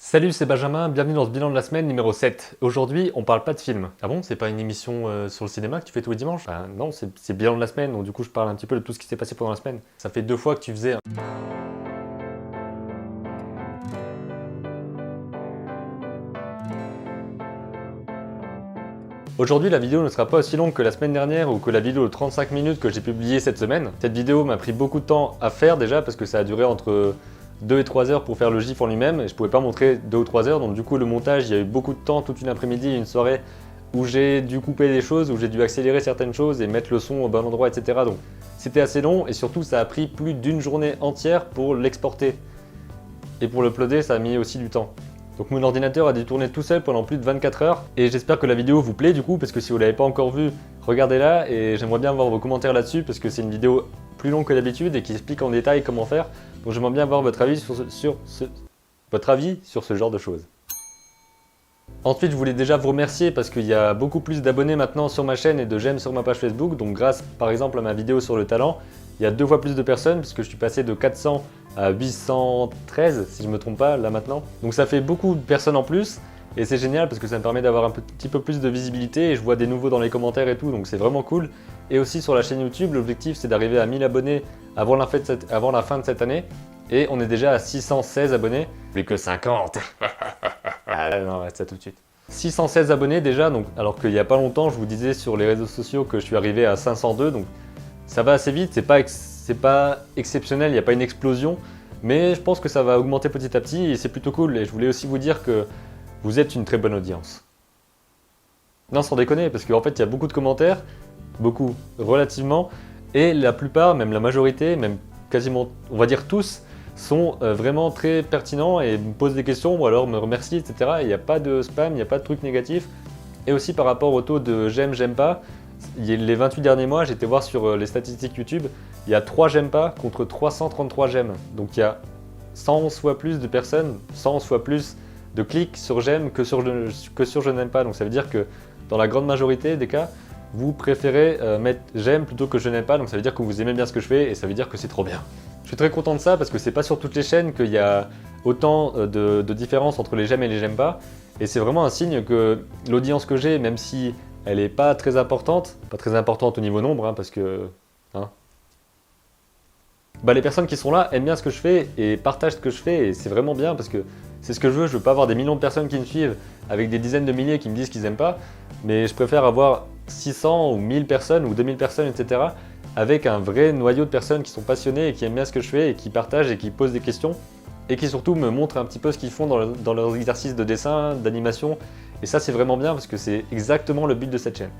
Salut, c'est Benjamin, bienvenue dans ce bilan de la semaine numéro 7. Aujourd'hui, on parle pas de film. Ah bon, c'est pas une émission sur le cinéma que tu fais tous les dimanches? Non, c'est bilan de la semaine, donc du coup je parle un petit peu de tout ce qui s'est passé pendant la semaine. Ça fait 2 fois que tu faisais un... Aujourd'hui, la vidéo ne sera pas aussi longue que la semaine dernière ou que la vidéo de 35 minutes que j'ai publiée cette semaine. Cette vidéo m'a pris beaucoup de temps à faire déjà parce que ça a duré entre 2 et 3 heures pour faire le gif en lui-même et je pouvais pas montrer 2 ou 3 heures, donc du coup le montage, il y a eu beaucoup de temps, toute une après-midi, une soirée où j'ai dû couper des choses, où j'ai dû accélérer certaines choses et mettre le son au bon endroit, etc. Donc c'était assez long et surtout ça a pris plus d'une journée entière pour l'exporter. Et pour l'uploader, ça a mis aussi du temps. Donc mon ordinateur a dû tourner tout seul pendant plus de 24 heures et j'espère que la vidéo vous plaît du coup parce que si vous l'avez pas encore vue, regardez-la et j'aimerais bien voir vos commentaires là-dessus parce que c'est une vidéo plus longue que d'habitude et qui explique en détail comment faire. Donc j'aimerais bien avoir votre avis sur ce genre de choses. Ensuite, je voulais déjà vous remercier parce qu'il y a beaucoup plus d'abonnés maintenant sur ma chaîne et de j'aime sur ma page Facebook. Donc grâce par exemple à ma vidéo sur le talent, il y a 2 fois plus de personnes puisque je suis passé de 400 à 813 si je me trompe pas là maintenant. Donc ça fait beaucoup de personnes en plus et c'est génial parce que ça me permet d'avoir un petit peu plus de visibilité et je vois des nouveaux dans les commentaires et tout, donc c'est vraiment cool. Et aussi sur la chaîne YouTube, l'objectif c'est d'arriver à 1000 abonnés avant la fin de cette année et on est déjà à 616 abonnés. Plus que 50. Ah non, arrête ça tout de suite. 616 abonnés déjà, donc, alors qu'il n'y a pas longtemps, je vous disais sur les réseaux sociaux que je suis arrivé à 502, donc ça va assez vite, c'est pas exceptionnel, il n'y a pas une explosion, mais je pense que ça va augmenter petit à petit et c'est plutôt cool. Et je voulais aussi vous dire que vous êtes une très bonne audience. Non, sans déconner, parce qu'en fait il y a beaucoup de commentaires, beaucoup, relativement, et la plupart, même la majorité, même quasiment, on va dire tous, sont vraiment très pertinents et me posent des questions ou alors me remercient, etc. Il n'y a pas de spam, il n'y a pas de trucs négatifs. Et aussi par rapport au taux de j'aime, j'aime pas, les 28 derniers mois, j'étais voir sur les statistiques YouTube, il y a 3 j'aime pas contre 333 j'aime. Donc il y a 111 fois plus de personnes, 111 fois plus de clics sur j'aime que sur je n'aime pas. Donc ça veut dire que dans la grande majorité des cas, vous préférez mettre j'aime plutôt que je n'aime pas. Donc ça veut dire que vous aimez bien ce que je fais et ça veut dire que c'est trop bien. Je suis très content de ça parce que c'est pas sur toutes les chaînes qu'il y a autant de différences entre les j'aime et les j'aime pas. Et c'est vraiment un signe que l'audience que j'ai, même si elle n'est pas très importante au niveau nombre, hein, parce que... Hein, bah, les personnes qui sont là aiment bien ce que je fais et partagent ce que je fais et c'est vraiment bien parce que c'est ce que je veux pas avoir des millions de personnes qui me suivent avec des dizaines de milliers qui me disent qu'ils aiment pas, mais je préfère avoir 600 ou 1000 personnes ou 2000 personnes, etc. avec un vrai noyau de personnes qui sont passionnées et qui aiment bien ce que je fais et qui partagent et qui posent des questions et qui surtout me montrent un petit peu ce qu'ils font dans leurs exercices de dessin, d'animation. Et ça c'est vraiment bien parce que c'est exactement le but de cette chaîne.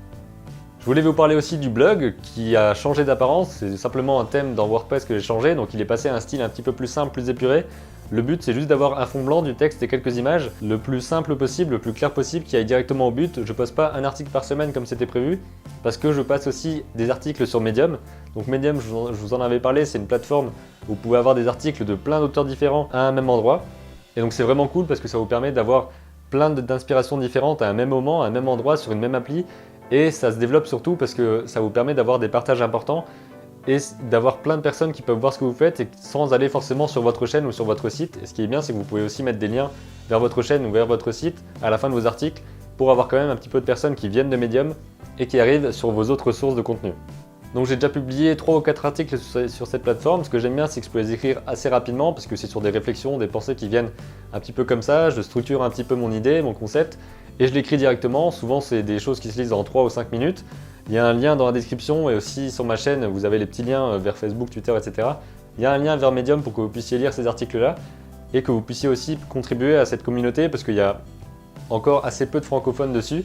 Je voulais vous parler aussi du blog qui a changé d'apparence, c'est simplement un thème dans WordPress que j'ai changé, donc il est passé à un style un petit peu plus simple, plus épuré. Le but c'est juste d'avoir un fond blanc, du texte et quelques images, le plus simple possible, le plus clair possible, qui aille directement au but. Je poste pas un article par semaine comme c'était prévu, parce que je passe aussi des articles sur Medium. Donc Medium, je vous en avais parlé, c'est une plateforme où vous pouvez avoir des articles de plein d'auteurs différents à un même endroit. Et donc c'est vraiment cool parce que ça vous permet d'avoir plein d'inspirations différentes à un même moment, à un même endroit, sur une même appli. Et ça se développe surtout parce que ça vous permet d'avoir des partages importants et d'avoir plein de personnes qui peuvent voir ce que vous faites et sans aller forcément sur votre chaîne ou sur votre site. Et ce qui est bien, c'est que vous pouvez aussi mettre des liens vers votre chaîne ou vers votre site à la fin de vos articles pour avoir quand même un petit peu de personnes qui viennent de Medium et qui arrivent sur vos autres sources de contenu. Donc j'ai déjà publié 3 ou 4 articles sur cette plateforme. Ce que j'aime bien, c'est que je peux les écrire assez rapidement parce que c'est sur des réflexions, des pensées qui viennent un petit peu comme ça. Je structure un petit peu mon idée, mon concept et je l'écris directement. Souvent, c'est des choses qui se lisent en 3 ou 5 minutes. Il y a un lien dans la description et aussi sur ma chaîne, vous avez les petits liens vers Facebook, Twitter, etc. Il y a un lien vers Medium pour que vous puissiez lire ces articles-là et que vous puissiez aussi contribuer à cette communauté parce qu'il y a encore assez peu de francophones dessus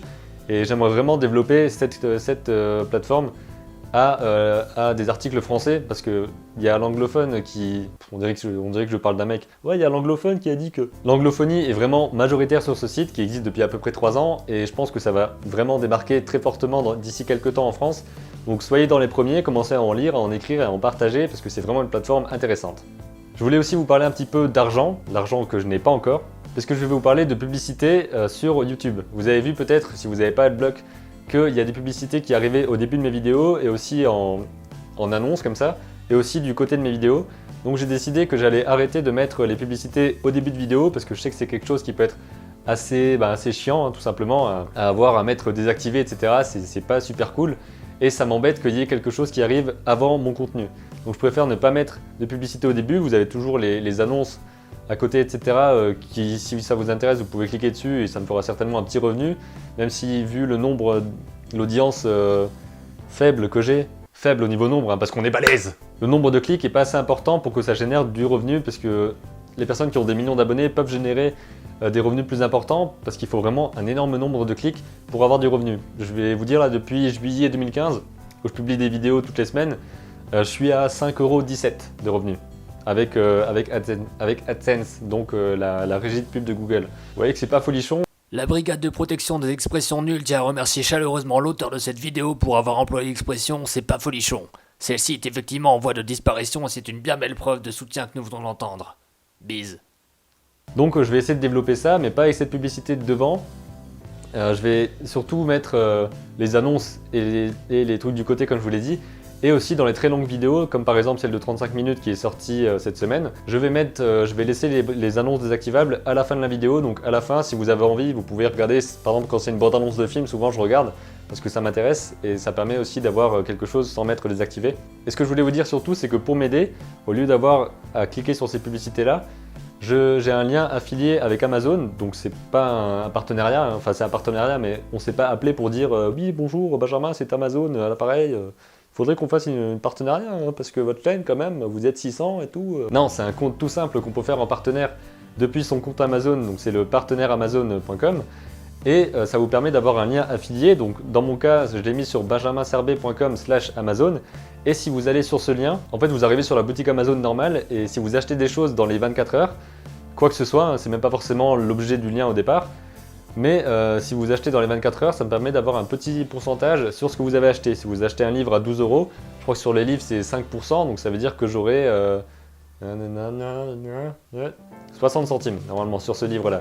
et j'aimerais vraiment développer cette plateforme à des articles français parce qu'il y a l'anglophone qui... On dirait que je parle d'un mec. Ouais, il y a l'anglophone qui a dit que... L'anglophonie est vraiment majoritaire sur ce site qui existe depuis à peu près 3 ans et je pense que ça va vraiment démarquer très fortement d'ici quelques temps en France. Donc soyez dans les premiers, commencez à en lire, à en écrire et à en partager parce que c'est vraiment une plateforme intéressante. Je voulais aussi vous parler un petit peu d'argent, l'argent que je n'ai pas encore, parce que je vais vous parler de publicité sur YouTube. Vous avez vu peut-être, si vous n'avez pas AdBlock, qu'il y a des publicités qui arrivaient au début de mes vidéos et aussi en annonce comme ça, et aussi du côté de mes vidéos. Donc j'ai décidé que j'allais arrêter de mettre les publicités au début de vidéo parce que je sais que c'est quelque chose qui peut être assez chiant, hein, tout simplement, à avoir, à mettre désactivé, etc. C'est pas super cool. Et ça m'embête qu'il y ait quelque chose qui arrive avant mon contenu. Donc je préfère ne pas mettre de publicité au début, vous avez toujours les annonces à côté, etc. Qui, si ça vous intéresse, vous pouvez cliquer dessus et ça me fera certainement un petit revenu. Même si, vu le nombre, l'audience faible que j'ai, faible au niveau nombre, hein, parce qu'on est balèze, le nombre de clics n'est pas assez important pour que ça génère du revenu, parce que les personnes qui ont des millions d'abonnés peuvent générer des revenus plus importants, parce qu'il faut vraiment un énorme nombre de clics pour avoir du revenu. Je vais vous dire là, depuis juillet 2015, où je publie des vidéos toutes les semaines, je suis à 5,17 € de revenus. Avec AdSense, donc la régie de pub de Google. Vous voyez que c'est pas folichon. La brigade de protection des expressions nulles tient à remercier chaleureusement l'auteur de cette vidéo pour avoir employé l'expression « c'est pas folichon ». Celle-ci est effectivement en voie de disparition et c'est une bien belle preuve de soutien que nous venons d'entendre. Bise. Donc je vais essayer de développer ça, mais pas avec cette publicité de devant. Je vais surtout mettre les annonces et les trucs du côté comme je vous l'ai dit. Et aussi dans les très longues vidéos, comme par exemple celle de 35 minutes qui est sortie cette semaine, je vais laisser les annonces désactivables à la fin de la vidéo. Donc à la fin, si vous avez envie, vous pouvez regarder, par exemple quand c'est une bande-annonce de film, souvent je regarde parce que ça m'intéresse et ça permet aussi d'avoir quelque chose sans mettre désactivé. Et ce que je voulais vous dire surtout, c'est que pour m'aider, au lieu d'avoir à cliquer sur ces publicités-là, j'ai un lien affilié avec Amazon, donc c'est pas un partenariat, hein. Enfin c'est un partenariat, mais on s'est pas appelé pour dire oui bonjour Benjamin, c'est Amazon à l'appareil. Faudrait qu'on fasse une partenariat, hein, parce que votre chaîne, quand même, vous êtes 600 et tout. Non, c'est un compte tout simple qu'on peut faire en partenaire depuis son compte Amazon, donc c'est le partenaireamazon.com. Et ça vous permet d'avoir un lien affilié. Donc dans mon cas, je l'ai mis sur benjaminserbet.com/Amazon. Et si vous allez sur ce lien, en fait, vous arrivez sur la boutique Amazon normale. Et si vous achetez des choses dans les 24 heures, quoi que ce soit, hein, c'est même pas forcément l'objet du lien au départ. Mais si vous achetez dans les 24 heures, ça me permet d'avoir un petit pourcentage sur ce que vous avez acheté. Si vous achetez un livre à 12 €, je crois que sur les livres c'est 5%, donc ça veut dire que j'aurai 60 centimes normalement sur ce livre-là.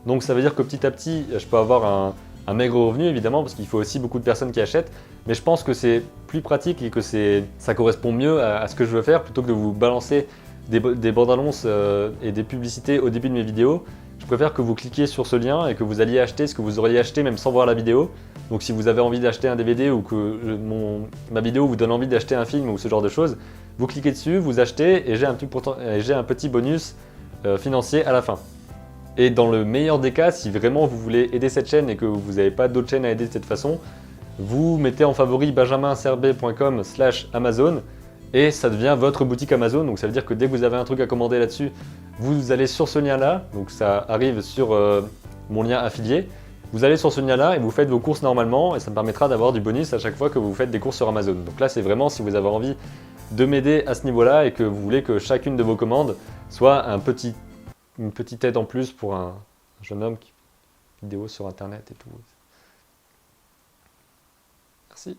Donc ça veut dire que petit à petit, je peux avoir un maigre revenu évidemment, parce qu'il faut aussi beaucoup de personnes qui achètent. Mais je pense que c'est plus pratique et que ça correspond mieux à ce que je veux faire, plutôt que de vous balancer des bandes annonces et des publicités au début de mes vidéos. Je préfère que vous cliquiez sur ce lien et que vous alliez acheter ce que vous auriez acheté même sans voir la vidéo. Donc si vous avez envie d'acheter un DVD ou que ma vidéo vous donne envie d'acheter un film ou ce genre de choses, vous cliquez dessus, vous achetez et j'ai un petit bonus financier à la fin. Et dans le meilleur des cas, si vraiment vous voulez aider cette chaîne et que vous n'avez pas d'autre chaîne à aider de cette façon, vous mettez en favori benjaminserbet.com/Amazon et ça devient votre boutique Amazon. Donc ça veut dire que dès que vous avez un truc à commander là-dessus, vous allez sur ce lien-là, donc ça arrive sur mon lien affilié. Vous allez sur ce lien-là et vous faites vos courses normalement et ça me permettra d'avoir du bonus à chaque fois que vous faites des courses sur Amazon. Donc là, c'est vraiment si vous avez envie de m'aider à ce niveau-là et que vous voulez que chacune de vos commandes soit une petite aide en plus pour un jeune homme qui fait des vidéos sur Internet et tout. Merci.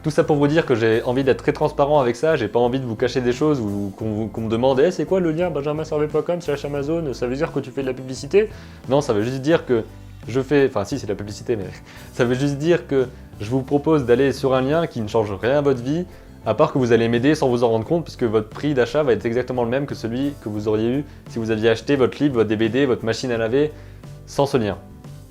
Tout ça pour vous dire que j'ai envie d'être très transparent avec ça, j'ai pas envie de vous cacher des choses ou qu'on me demande c'est quoi le lien benjaminserbet.com/Amazon, ça veut dire que tu fais de la publicité? Non, ça veut juste dire que je fais, enfin si c'est de la publicité, mais ça veut juste dire que je vous propose d'aller sur un lien qui ne change rien à votre vie, à part que vous allez m'aider sans vous en rendre compte, puisque votre prix d'achat va être exactement le même que celui que vous auriez eu si vous aviez acheté votre livre, votre DVD, votre machine à laver sans ce lien.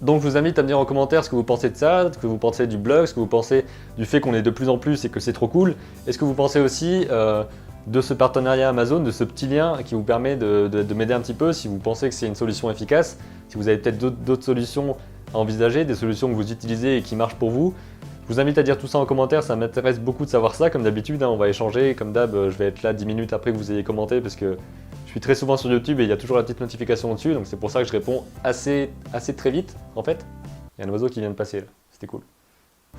Donc je vous invite à me dire en commentaire ce que vous pensez de ça, ce que vous pensez du blog, ce que vous pensez du fait qu'on est de plus en plus et que c'est trop cool. Est-ce que vous pensez aussi de ce partenariat Amazon, de ce petit lien qui vous permet de m'aider un petit peu, si vous pensez que c'est une solution efficace, si vous avez peut-être d'autres solutions à envisager, des solutions que vous utilisez et qui marchent pour vous. Je vous invite à dire tout ça en commentaire, ça m'intéresse beaucoup de savoir ça, comme d'habitude, hein, on va échanger, comme d'hab, je vais être là 10 minutes après que vous ayez commenté, parce que je suis très souvent sur YouTube et il y a toujours la petite notification au-dessus, donc c'est pour ça que je réponds assez très vite, en fait. Il y a un oiseau qui vient de passer là, c'était cool.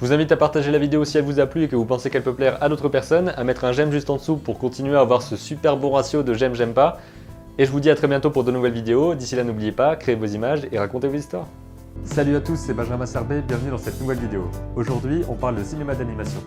Je vous invite à partager la vidéo si elle vous a plu et que vous pensez qu'elle peut plaire à d'autres personnes, à mettre un j'aime juste en dessous pour continuer à avoir ce super bon ratio de j'aime, j'aime pas. Et je vous dis à très bientôt pour de nouvelles vidéos, d'ici là n'oubliez pas, créez vos images et racontez vos histoires. Salut à tous, c'est Benjamin Serbet, bienvenue dans cette nouvelle vidéo. Aujourd'hui, on parle de cinéma d'animation.